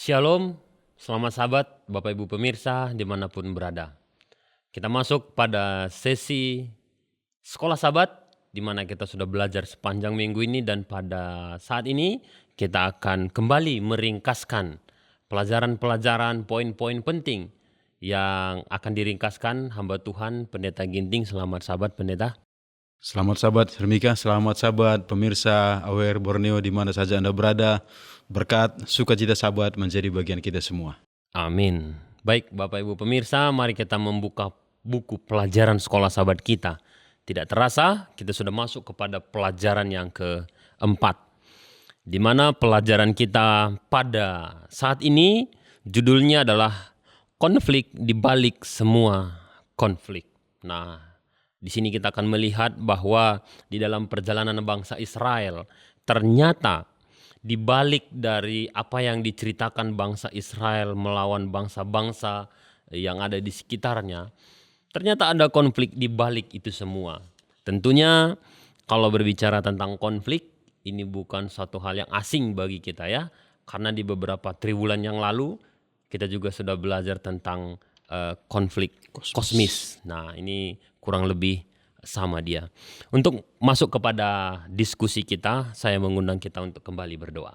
Shalom, selamat sahabat, Bapak Ibu pemirsa dimanapun berada. Kita masuk pada sesi sekolah sahabat, di mana kita sudah belajar sepanjang minggu ini, dan pada saat ini kita akan kembali meringkaskan pelajaran-pelajaran poin-poin penting yang akan diringkaskan hamba Tuhan Pendeta Ginting. Selamat sahabat Pendeta. Selamat sahabat Hermika, selamat sahabat pemirsa Aware Borneo di mana saja Anda berada. Berkat, sukacita sahabat menjadi bagian kita semua. Amin. Baik Bapak Ibu pemirsa, mari kita membuka buku pelajaran sekolah sahabat kita. Tidak terasa kita sudah masuk kepada pelajaran yang keempat, di mana pelajaran kita pada saat ini judulnya adalah konflik di balik semua konflik. Nah, di sini kita akan melihat bahwa di dalam perjalanan bangsa Israel, ternyata di balik dari apa yang diceritakan bangsa Israel melawan bangsa-bangsa yang ada di sekitarnya, ternyata ada konflik di balik itu semua. Tentunya kalau berbicara tentang konflik, ini bukan suatu hal yang asing bagi kita ya, karena di beberapa triwulan yang lalu kita juga sudah belajar tentang konflik kosmis. Nah, ini kurang lebih sama dia. Untuk masuk kepada diskusi kita, saya mengundang kita untuk kembali berdoa.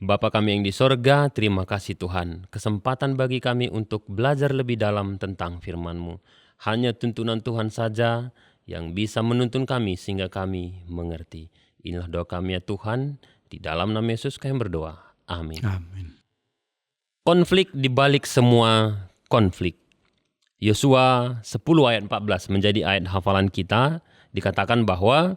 Bapa kami yang di sorga, terima kasih Tuhan, kesempatan bagi kami untuk belajar lebih dalam tentang firman-Mu. Hanya tuntunan Tuhan saja yang bisa menuntun kami sehingga kami mengerti. Inilah doa kami ya Tuhan, di dalam nama Yesus kami berdoa. Amin. Amin. Konflik di balik semua konflik. Yosua 10 ayat 14 menjadi ayat hafalan kita. Dikatakan bahwa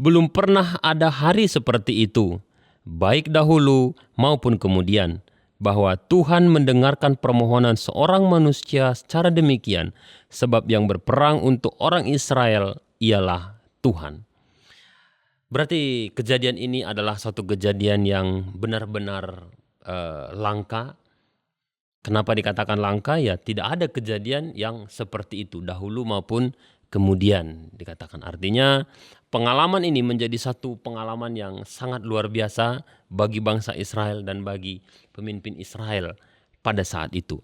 belum pernah ada hari seperti itu, baik dahulu maupun kemudian, bahwa Tuhan mendengarkan permohonan seorang manusia secara demikian, sebab yang berperang untuk orang Israel ialah Tuhan. Berarti kejadian ini adalah suatu kejadian yang benar-benar langka. Kenapa dikatakan langka? Ya, tidak ada kejadian yang seperti itu dahulu maupun kemudian dikatakan. Artinya pengalaman ini menjadi satu pengalaman yang sangat luar biasa bagi bangsa Israel dan bagi pemimpin Israel pada saat itu.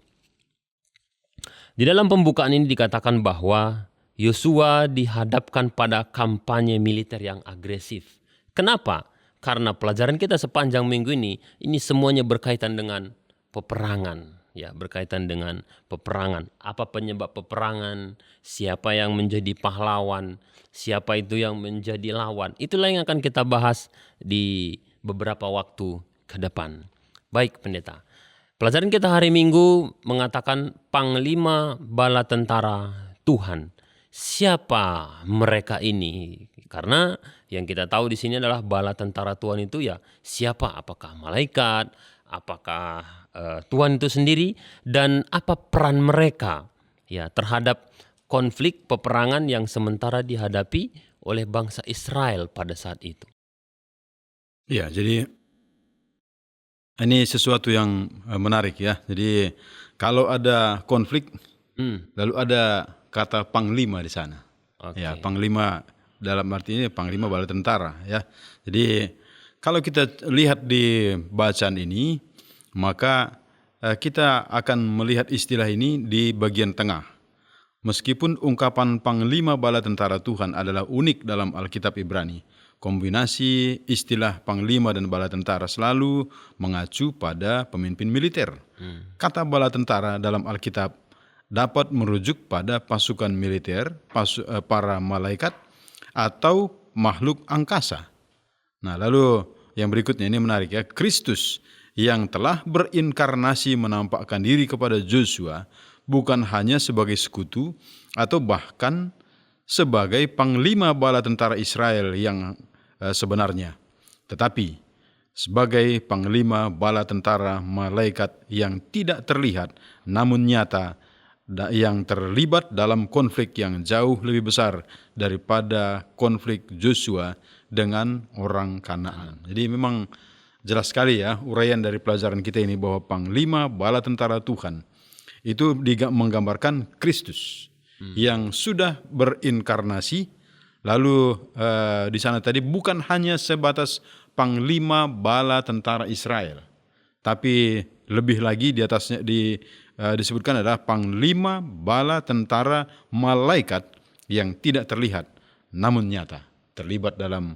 Di dalam pembukaan ini dikatakan bahwa Yosua dihadapkan pada kampanye militer yang agresif. Kenapa? Karena pelajaran kita sepanjang minggu ini semuanya berkaitan dengan peperangan. Ya, berkaitan dengan peperangan. Apa penyebab peperangan? Siapa yang menjadi pahlawan? Siapa itu yang menjadi lawan? Itulah yang akan kita bahas di beberapa waktu ke depan. Baik Pendeta, pelajaran kita hari Minggu mengatakan Panglima Bala Tentara Tuhan. Siapa mereka ini? Karena yang kita tahu di sini adalah bala tentara Tuhan itu ya siapa? Apakah malaikat? Apakah Tuhan itu sendiri, dan apa peran mereka ya terhadap konflik peperangan yang sementara dihadapi oleh bangsa Israel pada saat itu. Ya, jadi ini sesuatu yang menarik ya. Jadi kalau ada konflik, lalu ada kata panglima di sana. Okay. Ya, panglima dalam arti ini panglima bala tentara ya. Jadi kalau kita lihat di bacaan ini, maka kita akan melihat istilah ini di bagian tengah. Meskipun ungkapan panglima bala tentara Tuhan adalah unik dalam Alkitab Ibrani, kombinasi istilah panglima dan bala tentara selalu mengacu pada pemimpin militer. Kata bala tentara dalam Alkitab dapat merujuk pada pasukan militer, para malaikat, atau makhluk angkasa. Nah, lalu yang berikutnya ini menarik ya. Kristus yang telah berinkarnasi menampakkan diri kepada Joshua bukan hanya sebagai sekutu atau bahkan sebagai panglima bala tentara Israel yang sebenarnya, tetapi sebagai panglima bala tentara malaikat yang tidak terlihat namun nyata, yang terlibat dalam konflik yang jauh lebih besar daripada konflik Joshua dengan orang Kanaan. Jadi memang jelas sekali ya uraian dari pelajaran kita ini bahwa panglima bala tentara Tuhan itu menggambarkan Kristus yang sudah berinkarnasi. Lalu di sana tadi bukan hanya sebatas panglima bala tentara Israel, Tapi lebih lagi di atasnya disebutkan adalah panglima bala tentara malaikat yang tidak terlihat namun nyata, terlibat dalam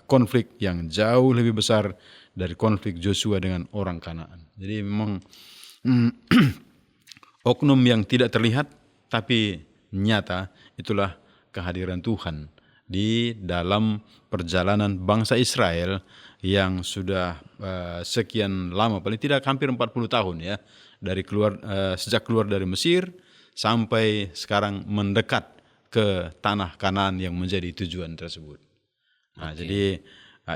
konflik yang jauh lebih besar dari konflik Joshua dengan orang Kanaan. Jadi memang oknum yang tidak terlihat tapi nyata, itulah kehadiran Tuhan di dalam perjalanan bangsa Israel yang sudah sekian lama, paling tidak hampir 40 tahun ya, dari sejak keluar dari Mesir sampai sekarang mendekat ke tanah Kanaan yang menjadi tujuan tersebut. Nah, jadi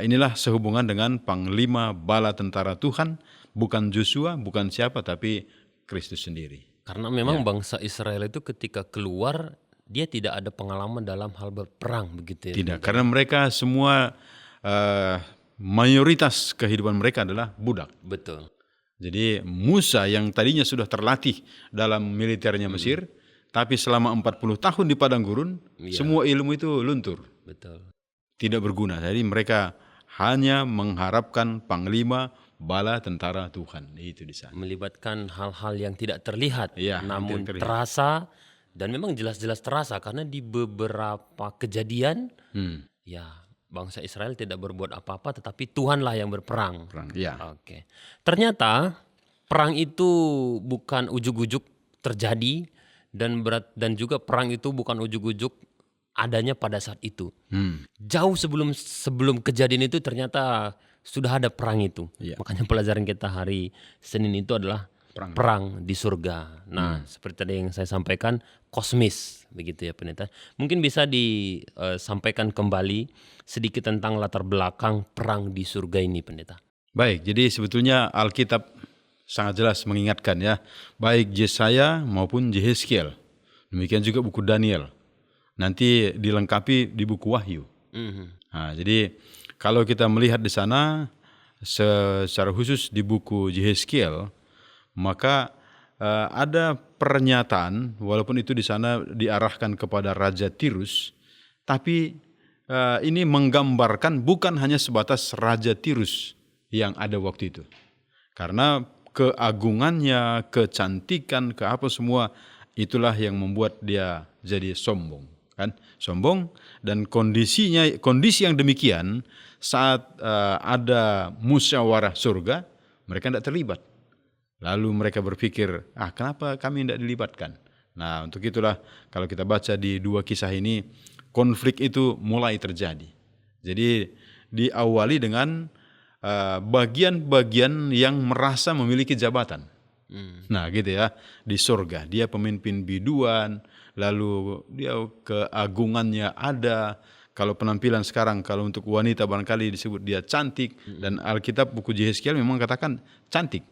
inilah sehubungan dengan panglima bala tentara Tuhan, bukan Joshua, bukan siapa, tapi Kristus sendiri. Karena memang bangsa Israel itu ketika keluar, dia tidak ada pengalaman dalam hal berperang begitu ya. Tidak, karena mereka semua mayoritas kehidupan mereka adalah budak. Betul. Jadi Musa yang tadinya sudah terlatih dalam militernya Mesir, tapi selama 40 tahun di padang gurun, semua ilmu itu luntur. Betul. Tidak berguna. Jadi mereka hanya mengharapkan panglima bala tentara Tuhan. Itu di sana. Melibatkan hal-hal yang tidak terlihat, Iya, namun yang tidak terasa, dan memang jelas-jelas terasa karena di beberapa kejadian, ya bangsa Israel tidak berbuat apa-apa, tetapi Tuhanlah yang berperang. Perang. Ya. Oke. Ternyata perang itu bukan ujuk-ujuk terjadi, dan juga perang itu bukan ujuk-ujuk adanya pada saat itu. Jauh sebelum kejadian itu ternyata sudah ada perang itu. Iya. Makanya pelajaran kita hari Senin itu adalah perang di surga. Nah, seperti tadi yang saya sampaikan, kosmis begitu ya pendeta. Mungkin bisa disampaikan kembali sedikit tentang latar belakang perang di surga ini pendeta. Baik, jadi sebetulnya Alkitab sangat jelas mengingatkan ya, baik Yesaya maupun Yehezkiel. Demikian juga buku Daniel. Nanti dilengkapi di buku Wahyu. Nah, jadi kalau kita melihat di sana secara khusus di buku Yehezkiel, maka ada pernyataan walaupun itu di sana diarahkan kepada Raja Tirus, tapi ini menggambarkan bukan hanya sebatas Raja Tirus yang ada waktu itu. Karena keagungannya, kecantikan, ke apa semua, itulah yang membuat dia jadi sombong. Kan? Sombong, dan kondisi yang demikian saat ada musyawarah surga, mereka tidak terlibat. Lalu mereka berpikir, kenapa kami tidak dilibatkan? Nah, untuk itulah kalau kita baca di dua kisah ini, konflik itu mulai terjadi. Jadi diawali dengan bagian-bagian yang merasa memiliki jabatan. Nah, gitu ya, di surga dia pemimpin biduan, lalu dia keagungannya ada. Kalau penampilan sekarang, kalau untuk wanita barangkali disebut dia cantik, dan Alkitab buku Yehezkiel memang katakan cantik,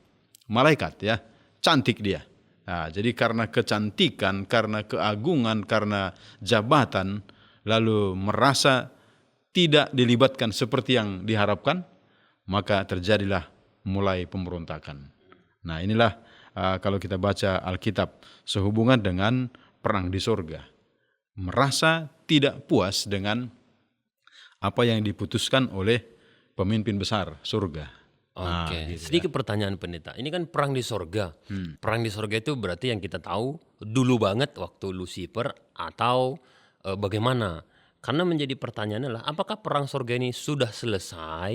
malaikat ya, cantik dia. Nah, jadi karena kecantikan, karena keagungan, karena jabatan, lalu merasa tidak dilibatkan seperti yang diharapkan, maka terjadilah mulai pemberontakan. Nah, inilah kalau kita baca Alkitab sehubungan dengan perang di surga, merasa tidak puas dengan apa yang diputuskan oleh pemimpin besar surga. Oke, sedikit pertanyaan pendeta. Ini kan perang di surga. Perang di surga itu berarti yang kita tahu dulu banget waktu Lucifer atau bagaimana? Karena menjadi pertanyaan adalah apakah perang surga ini sudah selesai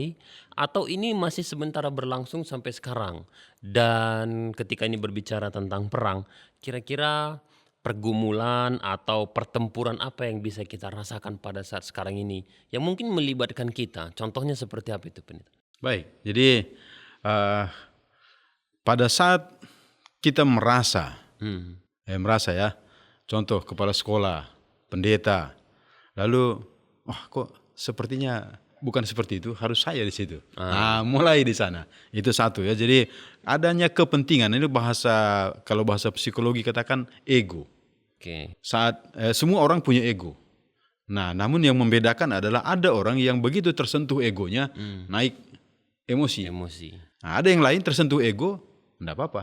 atau ini masih sementara berlangsung sampai sekarang? Dan ketika ini berbicara tentang perang, kira-kira pergumulan atau pertempuran apa yang bisa kita rasakan pada saat sekarang ini yang mungkin melibatkan kita? Contohnya seperti apa itu, pendeta? Baik, jadi pada saat kita merasa ya, contoh kepala sekolah, pendeta, lalu kok sepertinya bukan seperti itu, harus saya di situ. Nah, mulai di sana. Itu satu ya. Jadi adanya kepentingan, ini kalau bahasa psikologi katakan ego. Oke. Saat semua orang punya ego. Nah, namun yang membedakan adalah ada orang yang begitu tersentuh egonya naik emosi. Nah, ada yang lain tersentuh ego, enggak apa-apa.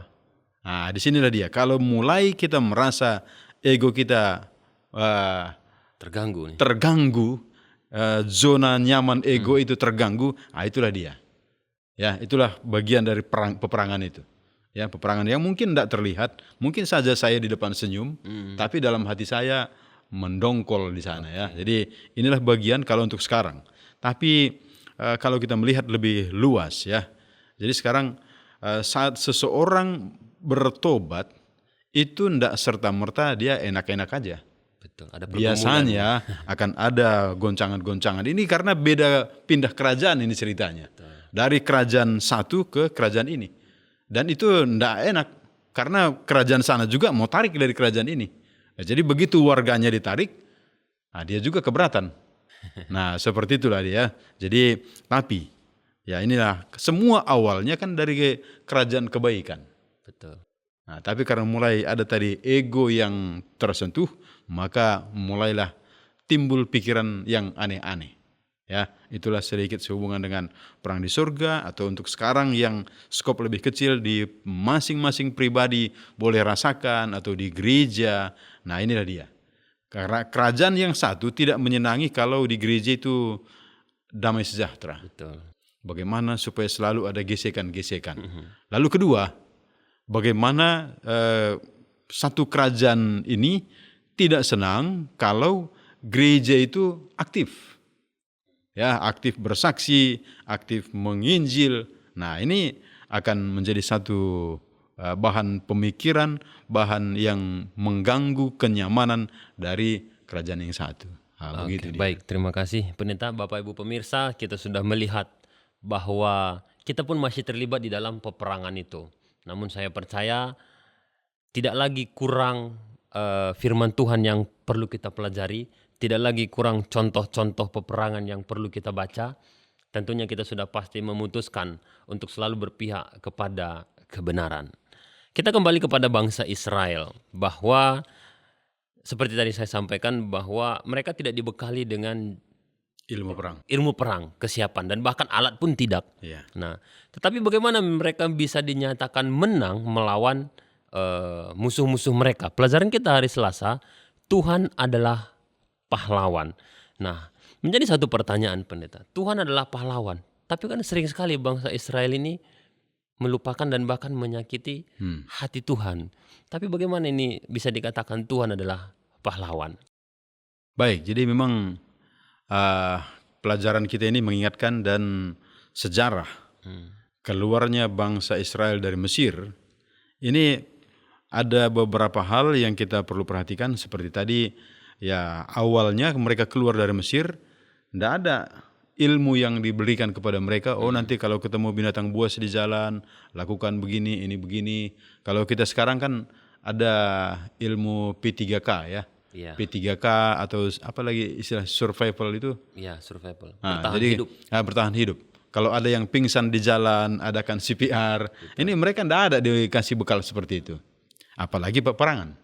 Nah, disinilah dia. Kalau mulai kita merasa ego kita terganggu, zona nyaman ego itu terganggu, itulah dia. Ya, itulah bagian dari peperangan itu. Ya, peperangan yang mungkin tidak terlihat, mungkin saja saya di depan senyum, tapi dalam hati saya mendongkol di sana ya. Jadi inilah bagian kalau untuk sekarang. Tapi kalau kita melihat lebih luas ya. Jadi sekarang saat seseorang bertobat itu tidak serta-merta dia enak-enak aja. Betul. Ada pergumulan. Biasanya akan ada goncangan-goncangan. Ini karena beda pindah kerajaan ini ceritanya. Dari kerajaan satu ke kerajaan ini. Dan itu tidak enak. Karena kerajaan sana juga mau tarik dari kerajaan ini. Nah, jadi begitu warganya ditarik, nah dia juga keberatan. Nah seperti itulah dia. Jadi tapi ya inilah semua awalnya kan dari kerajaan kebaikan. Betul. Nah, tapi karena mulai ada tadi ego yang tersentuh, maka mulailah timbul pikiran yang aneh-aneh. Ya, itulah sedikit sehubungan dengan perang di surga atau untuk sekarang yang skop lebih kecil di masing-masing pribadi boleh rasakan atau di gereja. Nah, inilah dia. Karena kerajaan yang satu tidak menyenangi kalau di gereja itu damai sejahtera. Betul. Bagaimana supaya selalu ada gesekan-gesekan. Lalu kedua, bagaimana satu kerajaan ini tidak senang kalau gereja itu aktif. Ya, aktif bersaksi, aktif menginjil. Nah, ini akan menjadi satu bahan pemikiran, bahan yang mengganggu kenyamanan dari kerajaan yang satu. Nah, begitu dia. Baik, terima kasih Pendeta. Bapak Ibu pemirsa, kita sudah melihat bahwa kita pun masih terlibat di dalam peperangan itu. Namun saya percaya tidak lagi kurang firman Tuhan yang perlu kita pelajari, tidak lagi kurang contoh-contoh peperangan yang perlu kita baca. Tentunya kita sudah pasti memutuskan untuk selalu berpihak kepada kebenaran. Kita kembali kepada bangsa Israel, bahwa seperti tadi saya sampaikan bahwa mereka tidak dibekali dengan ilmu perang, kesiapan, dan bahkan alat pun tidak. Ya. Nah, tetapi bagaimana mereka bisa dinyatakan menang melawan musuh-musuh mereka? Pelajaran kita hari Selasa, Tuhan adalah pahlawan. Nah, menjadi satu pertanyaan Pendeta. Tuhan adalah pahlawan, tapi kan sering sekali bangsa Israel ini melupakan dan bahkan menyakiti hati Tuhan. Tapi bagaimana ini bisa dikatakan Tuhan adalah pahlawan? Baik, jadi memang pelajaran kita ini mengingatkan dan sejarah keluarnya bangsa Israel dari Mesir. Ini ada beberapa hal yang kita perlu perhatikan seperti tadi. Ya, awalnya mereka keluar dari Mesir, tidak ada ilmu yang diberikan kepada mereka. Oh, nanti kalau ketemu binatang buas di jalan, lakukan begini, ini begini. Kalau kita sekarang kan ada ilmu P3K ya. Iya. P3K atau apa lagi istilah survival itu? Iya, survival. Nah, Bertahan jadi hidup. Bertahan hidup. Kalau ada yang pingsan di jalan, adakan CPR. Ini mereka tidak ada dikasih bekal seperti itu. Apalagi peperangan.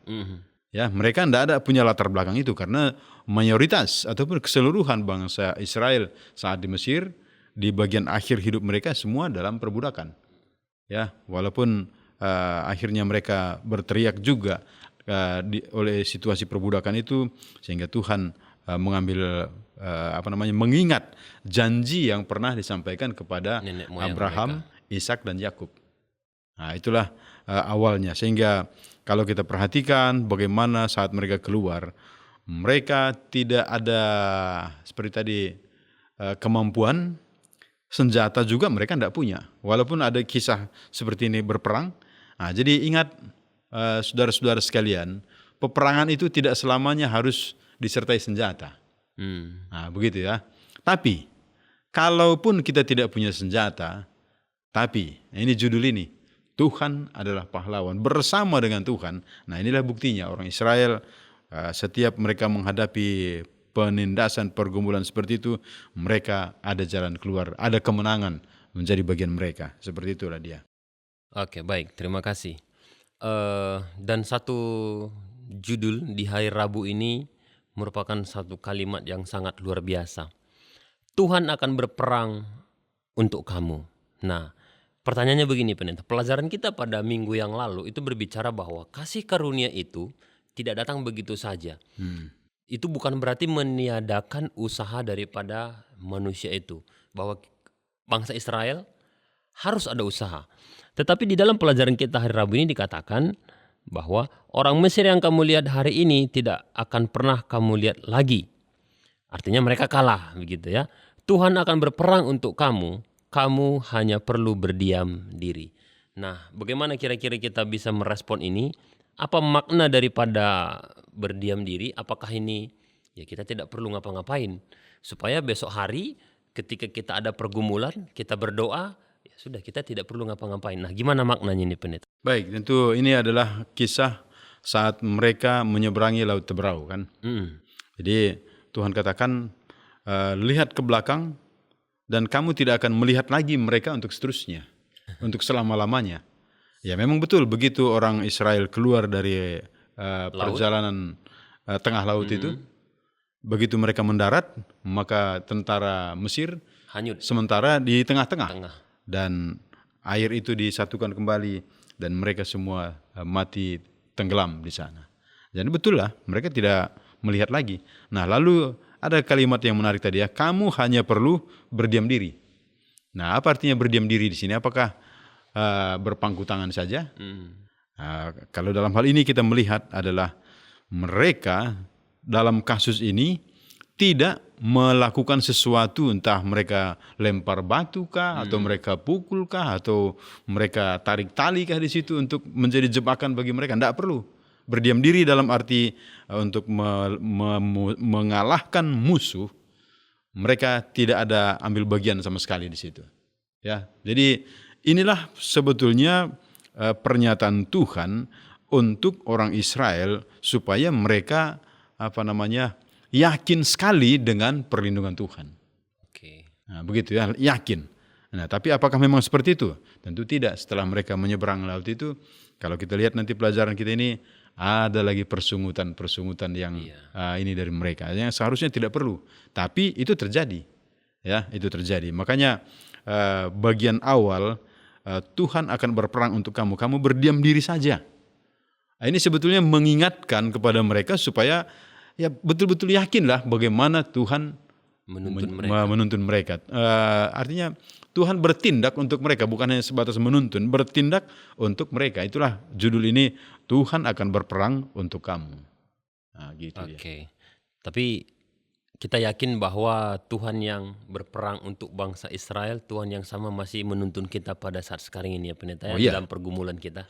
Ya, mereka tidak ada punya latar belakang itu karena mayoritas ataupun keseluruhan bangsa Israel saat di Mesir di bagian akhir hidup mereka semua dalam perbudakan. Ya, walaupun akhirnya mereka berteriak juga oleh situasi perbudakan itu sehingga Tuhan mengambil mengingat janji yang pernah disampaikan kepada Abraham, Ishak dan Yakub. Nah, itulah awalnya sehingga kalau kita perhatikan bagaimana saat mereka keluar, mereka tidak ada seperti tadi kemampuan, senjata juga mereka tidak punya. Walaupun ada kisah seperti ini berperang. Nah, jadi ingat saudara-saudara sekalian, peperangan itu tidak selamanya harus disertai senjata. Nah, begitu ya. Tapi, kalaupun kita tidak punya senjata, tapi ini judul ini, Tuhan adalah pahlawan bersama dengan Tuhan. Nah, inilah buktinya orang Israel setiap mereka menghadapi penindasan pergumulan seperti itu, mereka ada jalan keluar, ada kemenangan menjadi bagian mereka. Seperti itulah dia. Oke, baik, terima kasih. Dan satu judul di hari Rabu ini merupakan satu kalimat yang sangat luar biasa. Tuhan akan berperang untuk kamu. Nah, pertanyaannya begini Pendeta, pelajaran kita pada minggu yang lalu itu berbicara bahwa kasih karunia itu tidak datang begitu saja. Itu bukan berarti meniadakan usaha daripada manusia itu. Bahwa bangsa Israel harus ada usaha. Tetapi di dalam pelajaran kita hari Rabu ini dikatakan bahwa orang Mesir yang kamu lihat hari ini tidak akan pernah kamu lihat lagi. Artinya mereka kalah, begitu ya. Tuhan akan berperang untuk kamu, kamu hanya perlu berdiam diri. Nah, bagaimana kira-kira kita bisa merespon ini? Apa makna daripada berdiam diri? Apakah ini ya kita tidak perlu ngapa-ngapain supaya besok hari ketika kita ada pergumulan, kita berdoa, ya sudah kita tidak perlu ngapa-ngapain. Nah, gimana maknanya ini pendeta? Baik, tentu ini adalah kisah saat mereka menyeberangi Laut Teberau kan. Jadi Tuhan katakan, lihat ke belakang dan kamu tidak akan melihat lagi mereka untuk seterusnya, untuk selama-lamanya. Ya memang betul begitu orang Israel keluar dari perjalanan tengah laut itu, begitu mereka mendarat, maka tentara Mesir Hanyut. sementara di tengah-tengah. Tengah. Dan air itu disatukan kembali dan mereka semua mati tenggelam di sana. Jadi betul lah, mereka tidak melihat lagi. Nah, lalu ada kalimat yang menarik tadi ya, kamu hanya perlu berdiam diri. Nah, apa artinya berdiam diri di sini? Apakah berpangku tangan saja? Kalau dalam hal ini kita melihat adalah mereka dalam kasus ini tidak melakukan sesuatu, entah mereka lempar batu kah, atau mereka pukul kah, atau mereka tarik tali kah di situ untuk menjadi jebakan bagi mereka. Tidak perlu. Berdiam diri dalam arti untuk mengalahkan musuh, mereka tidak ada ambil bagian sama sekali di situ. Ya, jadi inilah sebetulnya pernyataan Tuhan untuk orang Israel supaya mereka yakin sekali dengan perlindungan Tuhan. Oke. Nah, begitu ya, yakin. Nah, tapi apakah memang seperti itu? Tentu tidak. Setelah mereka menyeberang laut itu, kalau kita lihat nanti pelajaran kita ini ada lagi persungutan yang ini dari mereka yang seharusnya tidak perlu, tapi itu terjadi. Ya, itu terjadi. Makanya bagian awal Tuhan akan berperang untuk kamu. Kamu berdiam diri saja. Nah, ini sebetulnya mengingatkan kepada mereka supaya ya betul-betul yakinlah bagaimana Tuhan menuntun mereka. Artinya Tuhan bertindak untuk mereka, bukan hanya sebatas menuntun, bertindak untuk mereka. Itulah judul ini, Tuhan akan berperang untuk kamu. Nah, gitu. Oke. Tapi kita yakin bahwa Tuhan yang berperang untuk bangsa Israel, Tuhan yang sama masih menuntun kita pada saat sekarang ini ya pendeta, dalam pergumulan kita.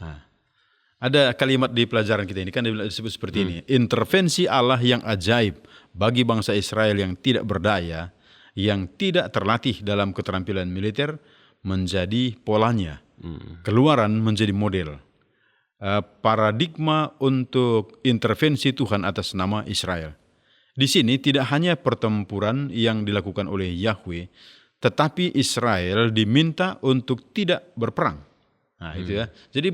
Ada kalimat di pelajaran kita ini kan disebut seperti ini. Intervensi Allah yang ajaib bagi bangsa Israel yang tidak berdaya, yang tidak terlatih dalam keterampilan militer menjadi polanya. Keluaran menjadi model. Paradigma untuk intervensi Tuhan atas nama Israel. Di sini tidak hanya pertempuran yang dilakukan oleh Yahweh, tetapi Israel diminta untuk tidak berperang. Nah, itu ya. Jadi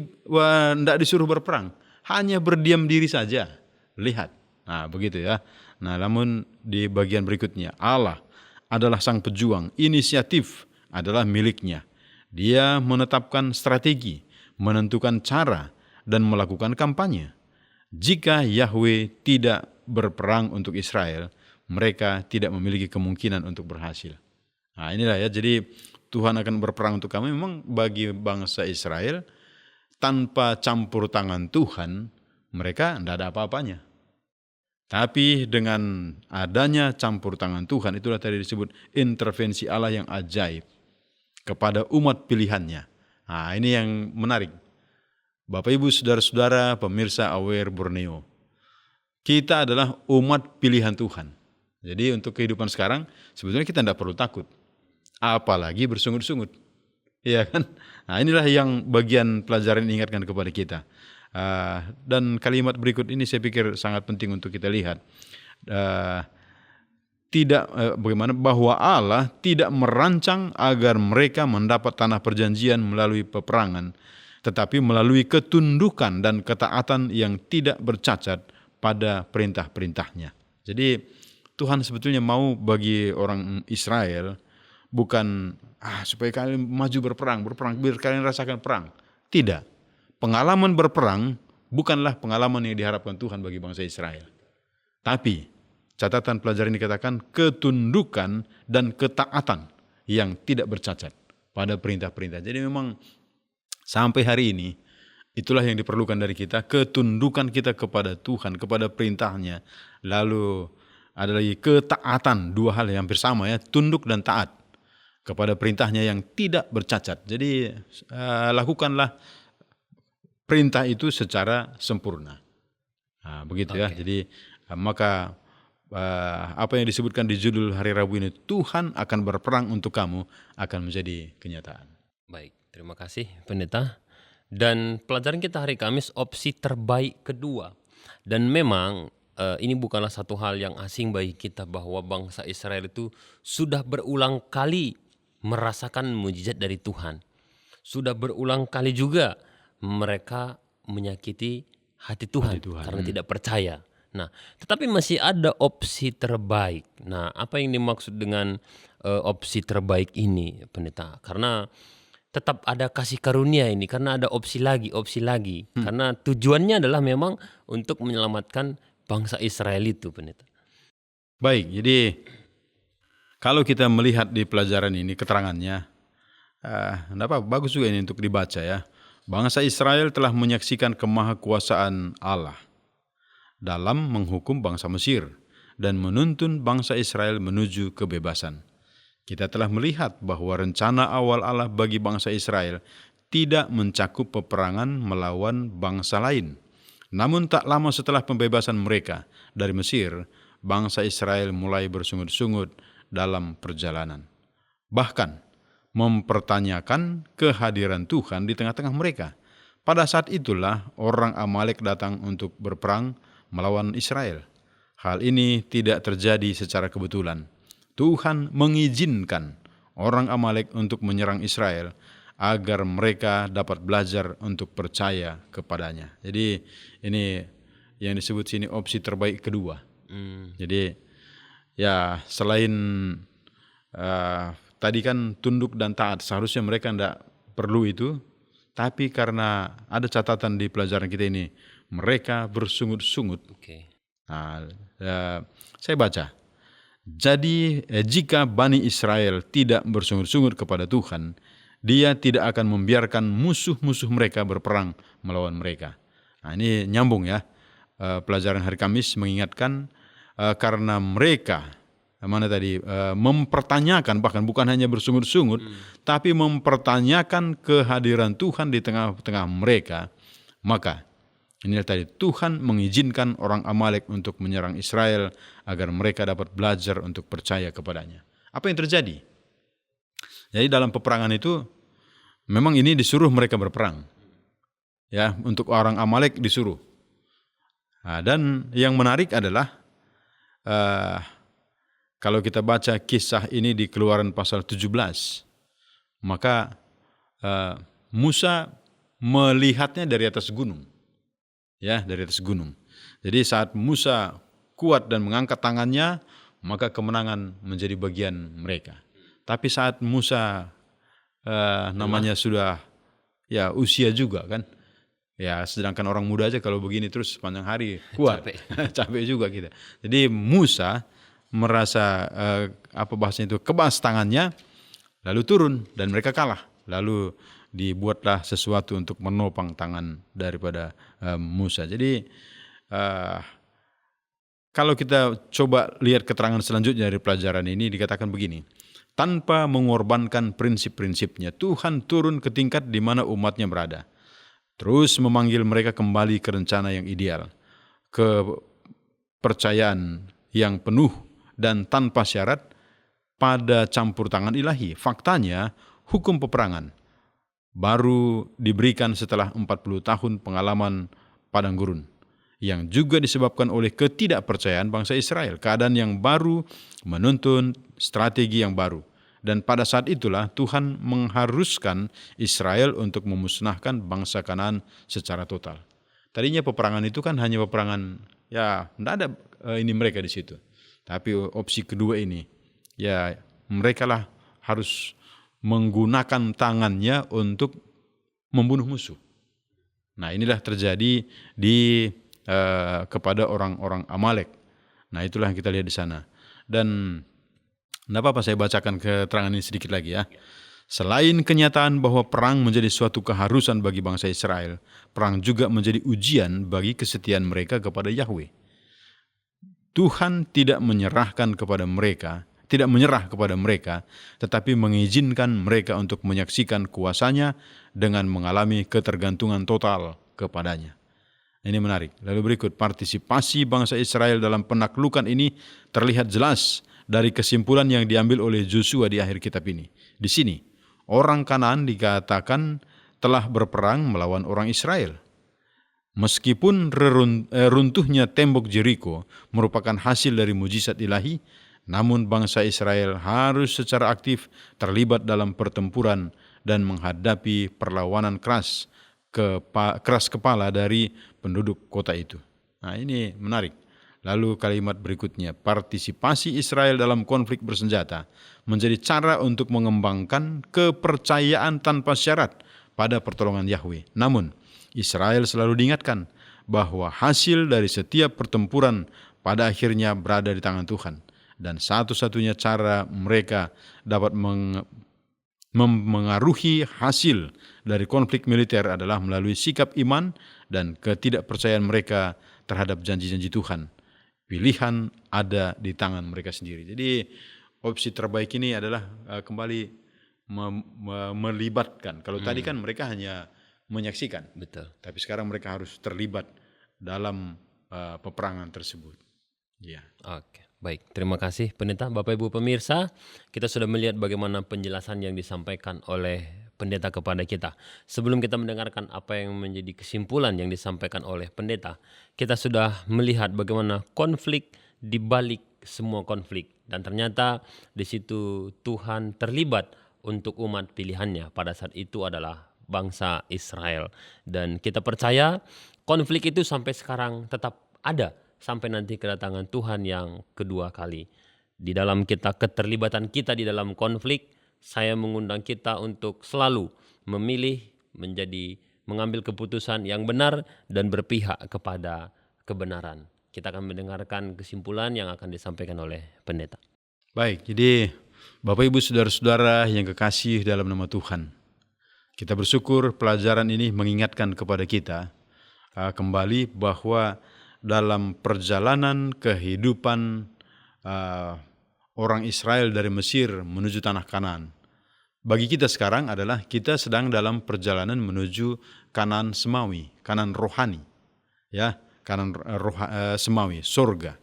tidak disuruh berperang, hanya berdiam diri saja. Lihat. Nah, begitu ya. Nah, namun di bagian berikutnya, Allah adalah sang pejuang, inisiatif adalah miliknya. Dia menetapkan strategi, menentukan cara, dan melakukan kampanye. Jika Yahweh tidak berperang untuk Israel, mereka tidak memiliki kemungkinan untuk berhasil. Nah, inilah ya, jadi Tuhan akan berperang untuk kami. Memang bagi bangsa Israel, tanpa campur tangan Tuhan, mereka tidak ada apa-apanya. Tapi dengan adanya campur tangan Tuhan, itulah tadi disebut intervensi Allah yang ajaib kepada umat pilihannya. Nah, ini yang menarik. Bapak Ibu saudara-saudara pemirsa Aware Borneo, kita adalah umat pilihan Tuhan. Jadi untuk kehidupan sekarang sebetulnya kita tidak perlu takut, apalagi bersungut-sungut, ya kan? Nah, inilah yang bagian pelajaran ingatkan kepada kita. Dan kalimat berikut ini saya pikir sangat penting untuk kita lihat. Bagaimana bahwa Allah tidak merancang agar mereka mendapat tanah perjanjian melalui peperangan, tetapi melalui ketundukan dan ketaatan yang tidak bercacat pada perintah-perintahnya. Jadi Tuhan sebetulnya mau bagi orang Israel bukan supaya kalian maju berperang biar kalian rasakan perang. Tidak. Pengalaman berperang bukanlah pengalaman yang diharapkan Tuhan bagi bangsa Israel. Tapi catatan pelajaran ini dikatakan ketundukan dan ketaatan yang tidak bercacat. pada perintah-perintah. Jadi memang sampai hari ini itulah yang diperlukan dari kita, ketundukan kita kepada Tuhan, kepada perintahnya. Lalu ada lagi ketaatan, dua hal yang hampir sama ya, tunduk dan taat kepada perintahnya yang tidak bercacat. Jadi lakukanlah perintah itu secara sempurna. Nah, begitu ya. Jadi maka apa yang disebutkan di judul hari Rabu ini, Tuhan akan berperang untuk kamu, akan menjadi kenyataan. Baik, terima kasih Pendeta. Dan pelajaran kita hari Kamis, opsi terbaik kedua. Dan memang ini bukanlah satu hal yang asing bagi kita bahwa bangsa Israel itu sudah berulang kali merasakan mujizat dari Tuhan. Sudah berulang kali juga mereka menyakiti hati Tuhan. Karena tidak percaya. Nah, tetapi masih ada opsi terbaik. Nah, apa yang dimaksud dengan opsi terbaik ini, Pendeta? Karena tetap ada kasih karunia ini, karena ada opsi lagi. Karena tujuannya adalah memang untuk menyelamatkan bangsa Israel itu, Pendeta. Baik, jadi kalau kita melihat di pelajaran ini keterangannya, bagus juga ini untuk dibaca ya. Bangsa Israel telah menyaksikan kemahakuasaan Allah dalam menghukum bangsa Mesir dan menuntun bangsa Israel menuju kebebasan. Kita telah melihat bahwa rencana awal Allah bagi bangsa Israel tidak mencakup peperangan melawan bangsa lain. Namun tak lama setelah pembebasan mereka dari Mesir, bangsa Israel mulai bersungut-sungut dalam perjalanan. Bahkan mempertanyakan kehadiran Tuhan di tengah-tengah mereka. Pada saat itulah orang Amalek datang untuk berperang melawan Israel. Hal ini tidak terjadi secara kebetulan. Tuhan mengizinkan orang Amalek untuk menyerang Israel agar mereka dapat belajar untuk percaya kepadanya. Jadi ini yang disebut sini opsi terbaik kedua. Jadi ya selain tadi kan tunduk dan taat, seharusnya mereka tidak perlu itu, tapi karena ada catatan di pelajaran kita ini, mereka bersungut-sungut. Nah, saya baca. Jadi jika Bani Israel tidak bersungut-sungut kepada Tuhan, Dia tidak akan membiarkan musuh-musuh mereka berperang melawan mereka. Nah, ini nyambung ya. Pelajaran hari Kamis mengingatkan karena mereka mempertanyakan, bahkan bukan hanya bersungut-sungut, tapi mempertanyakan kehadiran Tuhan di tengah-tengah mereka, maka inilah tadi Tuhan mengizinkan orang Amalek untuk menyerang Israel agar mereka dapat belajar untuk percaya kepadanya. Apa yang terjadi? Jadi dalam peperangan itu memang ini disuruh mereka berperang. Ya, untuk orang Amalek disuruh. Nah, dan yang menarik adalah kalau kita baca kisah ini di Keluaran pasal 17, maka Musa melihatnya dari atas gunung. Ya, dari atas gunung. Jadi saat Musa kuat dan mengangkat tangannya, maka kemenangan menjadi bagian mereka. Tapi saat Musa namanya sudah ya usia juga kan, ya sedangkan orang muda aja kalau begini terus sepanjang hari kuat, capek juga kita. Jadi Musa merasa bahasanya itu kebas tangannya, lalu turun dan mereka kalah. Lalu dibuatlah sesuatu untuk menopang tangan daripada Musa. Jadi kalau kita coba lihat keterangan selanjutnya dari pelajaran ini, dikatakan begini, tanpa mengorbankan prinsip-prinsipnya, Tuhan turun ke tingkat di mana umatnya berada, terus memanggil mereka kembali ke rencana yang ideal, ke percayaan yang penuh dan tanpa syarat pada campur tangan ilahi. Faktanya, hukum peperangan baru diberikan setelah 40 tahun pengalaman padang gurun, yang juga disebabkan oleh ketidakpercayaan bangsa Israel. Keadaan yang baru menuntun strategi yang baru. Dan pada saat itulah Tuhan mengharuskan Israel untuk memusnahkan bangsa Kanaan secara total. Tadinya peperangan itu kan hanya peperangan, ya tidak ada ini mereka di situ. Tapi opsi kedua ini, ya mereka lah harus menggunakan tangannya untuk membunuh musuh. Nah, inilah terjadi kepada orang-orang Amalek. Nah, itulah yang kita lihat di sana. Dan tidak apa-apa saya bacakan keterangan ini sedikit lagi ya. Selain kenyataan bahwa perang menjadi suatu keharusan bagi bangsa Israel, perang juga menjadi ujian bagi kesetiaan mereka kepada Yahweh. Tuhan tidak menyerah kepada mereka, tetapi mengizinkan mereka untuk menyaksikan kuasa-Nya dengan mengalami ketergantungan total kepadanya. Ini menarik. Lalu berikut, partisipasi bangsa Israel dalam penaklukan ini terlihat jelas dari kesimpulan yang diambil oleh Yosua di akhir kitab ini. Di sini, orang Kanaan dikatakan telah berperang melawan orang Israel. Meskipun runtuhnya tembok Jeriko merupakan hasil dari mujizat ilahi, namun bangsa Israel harus secara aktif terlibat dalam pertempuran dan menghadapi perlawanan keras kepala dari penduduk kota itu. Nah, ini menarik. Lalu kalimat berikutnya, partisipasi Israel dalam konflik bersenjata menjadi cara untuk mengembangkan kepercayaan tanpa syarat pada pertolongan Yahweh. Namun, Israel selalu diingatkan bahwa hasil dari setiap pertempuran pada akhirnya berada di tangan Tuhan. Dan satu-satunya cara mereka dapat mengaruhi hasil dari konflik militer adalah melalui sikap iman dan ketidakpercayaan mereka terhadap janji-janji Tuhan. Pilihan ada di tangan mereka sendiri. Jadi opsi terbaik ini adalah kembali melibatkan. Kalau tadi kan mereka hanya menyaksikan. Betul. Tapi sekarang mereka harus terlibat dalam peperangan tersebut. Ya. Oke, baik. Terima kasih Pendeta. Bapak Ibu pemirsa, kita sudah melihat bagaimana penjelasan yang disampaikan oleh Pendeta kepada kita. Sebelum kita mendengarkan apa yang menjadi kesimpulan yang disampaikan oleh Pendeta, kita sudah melihat bagaimana konflik di balik semua konflik. Dan ternyata di situ Tuhan terlibat untuk umat pilihannya. Pada saat itu adalah bangsa Israel. Dan kita percaya konflik itu sampai sekarang tetap ada sampai nanti kedatangan Tuhan yang kedua kali. Di dalam keterlibatan kita di dalam konflik, saya mengundang kita untuk selalu memilih mengambil keputusan yang benar dan berpihak kepada kebenaran. Kita akan mendengarkan kesimpulan yang akan disampaikan oleh Pendeta. Baik, jadi Bapak Ibu saudara-saudara yang kekasih dalam nama Tuhan, kita bersyukur pelajaran ini mengingatkan kepada kita kembali bahwa dalam perjalanan kehidupan orang Israel dari Mesir menuju tanah Kanaan, bagi kita sekarang adalah kita sedang dalam perjalanan menuju Kanaan semawi, Kanaan rohani, ya, Kanaan semawi, surga.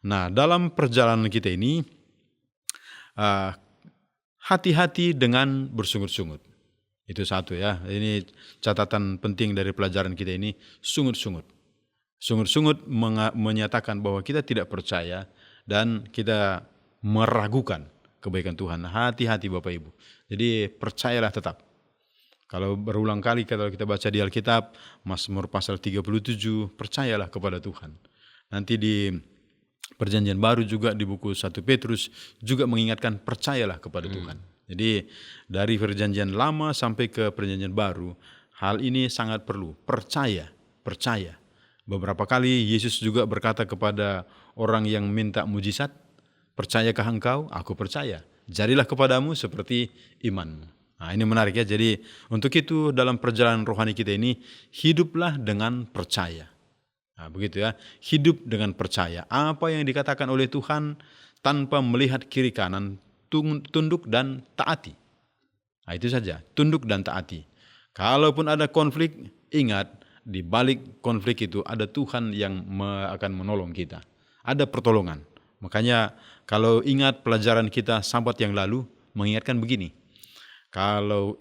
Nah, dalam perjalanan kita ini hati-hati dengan bersungut-sungut. Itu satu ya. Ini catatan penting dari pelajaran kita ini, sungut-sungut. Sungut-sungut menyatakan bahwa kita tidak percaya dan kita meragukan kebaikan Tuhan. Hati-hati Bapak Ibu. Jadi percayalah tetap. Kalau berulang kali kalau kita baca di Alkitab, Mazmur pasal 37, percayalah kepada Tuhan. Nanti di Perjanjian Baru juga di buku 1 Petrus juga mengingatkan percayalah kepada Tuhan. Jadi dari Perjanjian Lama sampai ke Perjanjian Baru, hal ini sangat perlu. Percaya. Beberapa kali Yesus juga berkata kepada orang yang minta mujizat, percayakah engkau? Aku percaya. Jadilah kepadamu seperti imanmu. Nah, ini menarik ya. Jadi untuk itu dalam perjalanan rohani kita ini, hiduplah dengan percaya. Nah, begitu ya. Hidup dengan percaya. Apa yang dikatakan oleh Tuhan tanpa melihat kiri kanan, tunduk dan taati. Nah, itu saja, tunduk dan taati. Kalaupun ada konflik, ingat di balik konflik itu ada Tuhan yang akan menolong kita. Ada pertolongan. Makanya kalau ingat pelajaran kita Sabat yang lalu mengingatkan begini. Kalau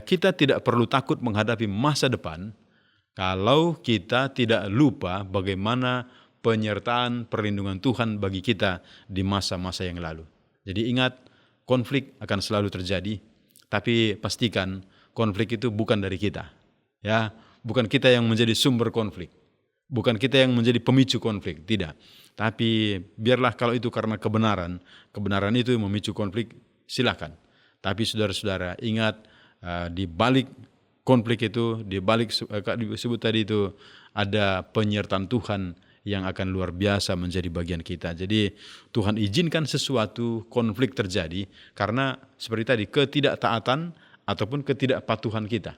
kita tidak perlu takut menghadapi masa depan, kalau kita tidak lupa bagaimana penyertaan perlindungan Tuhan bagi kita di masa-masa yang lalu. Jadi ingat, konflik akan selalu terjadi, tapi pastikan konflik itu bukan dari kita. Ya, bukan kita yang menjadi sumber konflik. Bukan kita yang menjadi pemicu konflik, tidak. Tapi biarlah kalau itu karena kebenaran itu memicu konflik, silakan. Tapi saudara-saudara, ingat di balik konflik itu, di balik disebut tadi itu ada penyertaan Tuhan yang akan luar biasa menjadi bagian kita. Jadi Tuhan izinkan sesuatu konflik terjadi karena seperti tadi ketidaktaatan ataupun ketidakpatuhan kita,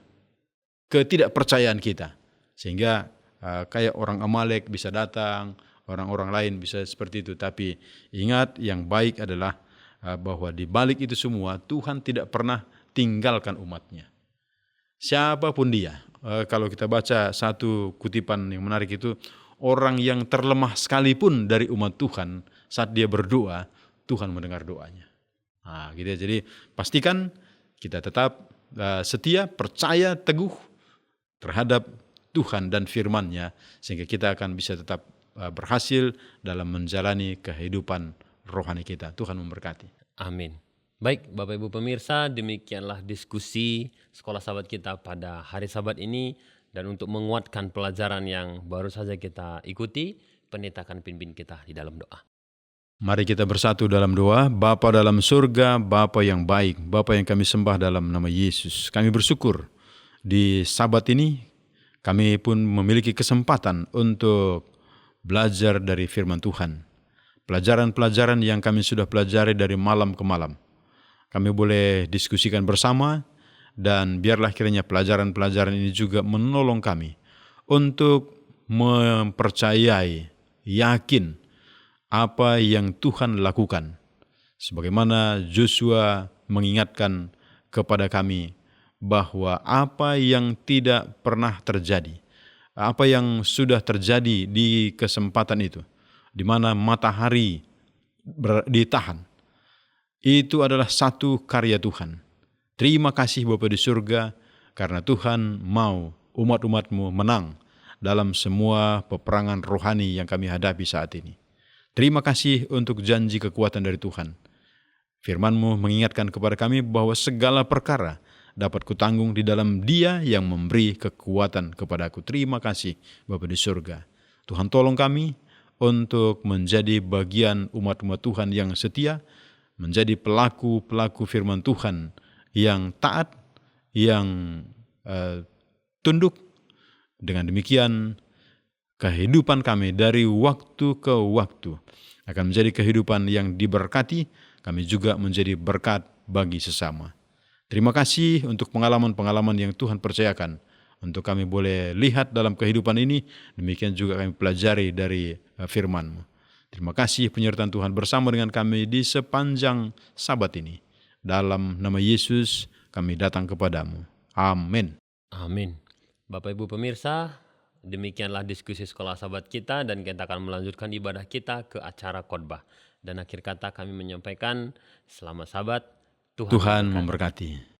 ketidakpercayaan kita. Sehingga kayak orang Amalek bisa datang, orang-orang lain bisa seperti itu. Tapi ingat, yang baik adalah bahwa di balik itu semua Tuhan tidak pernah tinggalkan umatnya. Siapapun dia. Kalau kita baca satu kutipan yang menarik itu, orang yang terlemah sekalipun dari umat Tuhan, saat dia berdoa, Tuhan mendengar doanya. Nah, gitu ya. Jadi pastikan kita tetap setia, percaya teguh terhadap Tuhan dan firman-Nya, sehingga kita akan bisa tetap berhasil dalam menjalani kehidupan rohani kita. Tuhan memberkati. Amin. Baik, Bapak Ibu pemirsa, demikianlah diskusi Sekolah Sabat kita pada hari Sabat ini. Dan untuk menguatkan pelajaran yang baru saja kita ikuti, pendeta akan pimpin kita di dalam doa. Mari kita bersatu dalam doa. Bapa dalam surga, Bapa yang baik, Bapa yang kami sembah dalam nama Yesus. Kami bersyukur di Sabat ini, kami pun memiliki kesempatan untuk belajar dari firman Tuhan. Pelajaran-pelajaran yang kami sudah pelajari dari malam ke malam, kami boleh diskusikan bersama. Dan biarlah kiranya pelajaran-pelajaran ini juga menolong kami untuk mempercayai, yakin apa yang Tuhan lakukan. Sebagaimana Joshua mengingatkan kepada kami bahwa apa yang tidak pernah terjadi, apa yang sudah terjadi di kesempatan itu, di mana matahari ditahan, itu adalah satu karya Tuhan. Terima kasih Bapa di surga, karena Tuhan mau umat-umat-Mu menang dalam semua peperangan rohani yang kami hadapi saat ini. Terima kasih untuk janji kekuatan dari Tuhan. Firman-Mu mengingatkan kepada kami bahwa segala perkara dapat kutanggung di dalam Dia yang memberi kekuatan kepadaku. Terima kasih Bapa di surga. Tuhan tolong kami untuk menjadi bagian umat-umat Tuhan yang setia, menjadi pelaku-pelaku firman Tuhan yang taat, yang tunduk. Dengan demikian, kehidupan kami dari waktu ke waktu akan menjadi kehidupan yang diberkati. Kami juga menjadi berkat bagi sesama. Terima kasih untuk pengalaman-pengalaman yang Tuhan percayakan untuk kami boleh lihat dalam kehidupan ini. Demikian juga kami pelajari dari firman-Mu. Terima kasih penyertaan Tuhan bersama dengan kami di sepanjang Sabat ini. Dalam nama Yesus kami datang kepadamu. Amin. Amin. Bapak Ibu pemirsa, demikianlah diskusi Sekolah Sabat kita, dan kita akan melanjutkan ibadah kita ke acara khotbah. Dan akhir kata kami menyampaikan selamat Sabat, Tuhan memberkati.